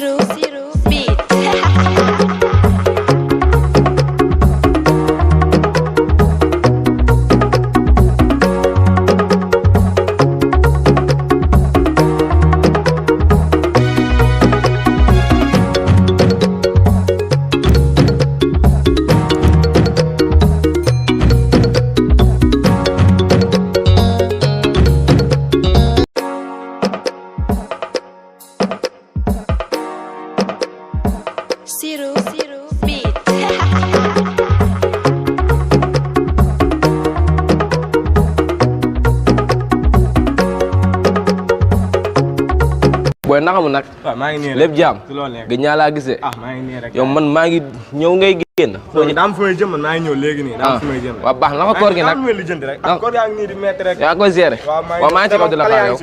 Siru Beat. Siru Beat. Boy naka mu nag. waaw maa ngi nii rek lépp jaam. ci loolu nekk gëj naa laa gisee. maa ngi nii rek. yow man maa ngi ñëw ngay génn. daa am fu may jëm man maa ngi ñëw léegi nii. daa am fu may jëm waaw baax na naka koor gi nag. may lijjanti rek. koor yaa ngi nii di metti rek. yaa koy gérer. waaw maa ngi ci kaw di la xaar yow.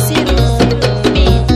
Siru Beat.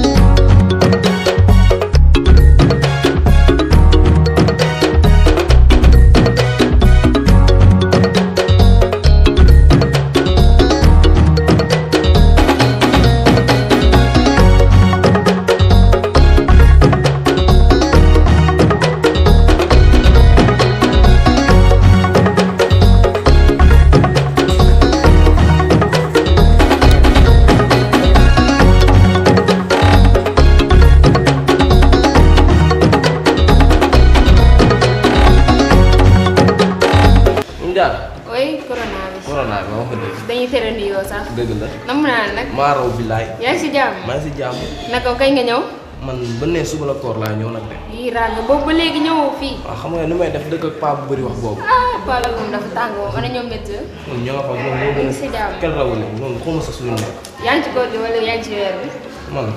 Oui, corona bi. corona bi ma wax ko dëgg. dañuy tere nuyoo sax. dëgg la. nam naa la nag. maa raw billaay. yaa ngi si jàmm. maa ngi si jàmm. naka kañ nga ñëw. man ba ne suba la koor laa ñëw nag de. yii raag nga boobu ba léegi ñëwoo fii. waaw xam nga ni may def dëkk ak paa bu bëri wax boobu. Paa moom dafa tàng moom ana ñoom métti. ñun ñoo nga fa moom moo gën a. si jàmm. kenn rawul ne noonu xaw ma sa suñu nekk. yaa ngi ci koor gi wala yaa ngi ci weer bi. man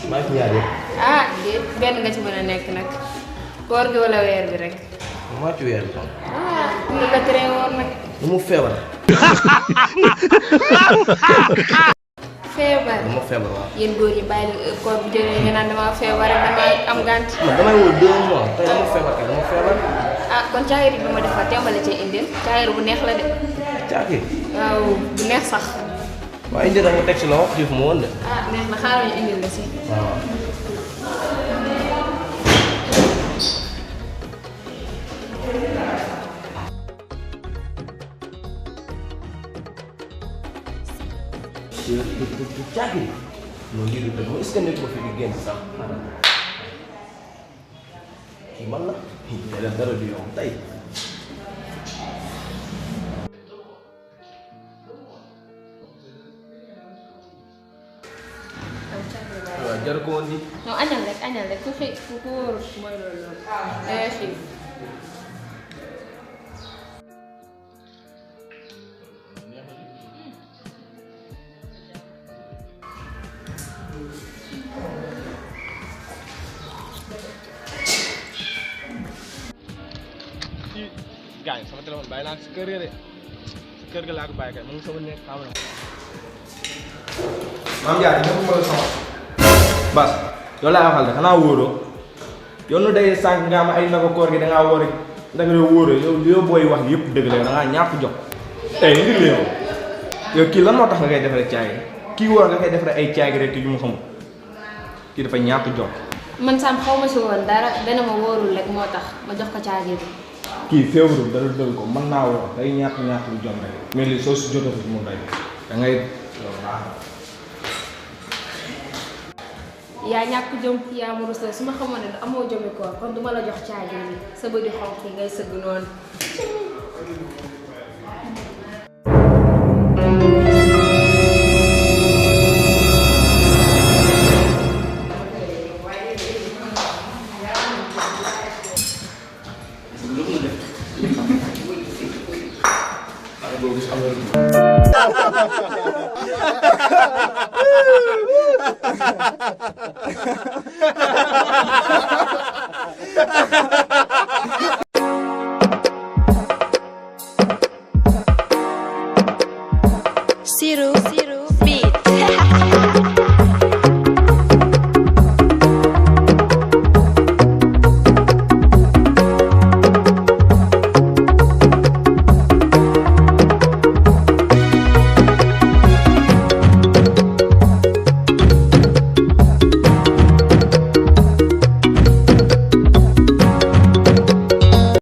maa ngi ci ñaar yëpp. déet benn nga ci mën a nekk nag. koor gi wala weer bi rek. maa ci weer bi tam. lu la tere woon nag. nu mu feebar. feebar. nu mu feebar waaw. yéen góor ñi bàyyi koor bu jëlee nga naan damaa feebar rek damaa am gànt. man damay woo 2 mois tey dama feebar kay dama feebar. kon caayir bi ma defar tembale cee indil caayir bu neex la de. caaki. waaw bu neex sax. waaye indi dama teg si loxo xiif ma woon de. neex na xaaral ñu indil la si. waaw. caaki. non lii du dëgg ma est-ce que nekk ma fi di génn sax. kii man la. day def dara du yomb tey. waaw jar ko woon nii. non añal rek ku xëy ku wóorul mooy loolu noonu. day xiif. gaañ sama téléphone bàyyi naa ko si kër ga de si kër ga laa ko bàyyi kay mu ngi sama nekk xam na. maam Diarra ñëpp ma la sama. Bas yow laa waxal de xanaa wóoroo yow nu day sànq nga am ay naka koor gi da ngaa wóor rek ndaka yow wóoroo yow li yow booy wax yëpp dëgg la yow da ngaa ñàkk jox. tey ndir la yow kii lan moo tax nga koy defaree caay kii wóor nga koy defaree ay caay rek yu mu xamul kii dafa ñàkk jox. man Sam xaw ma si woon dara dana ma wóorul rek moo tax ma jox ko caagir bi. kii feebarul dara dëgg ko mën naa woo day ñàkk lu jom rek mais li soo si jotatu moom day da ngay yaa ñàkk jom yaa ma rusal su ma xamoon ne amoo jomi koor kon duma la jox caagir bi sa bëdi xonq yi ngay sëgg noonu. Siru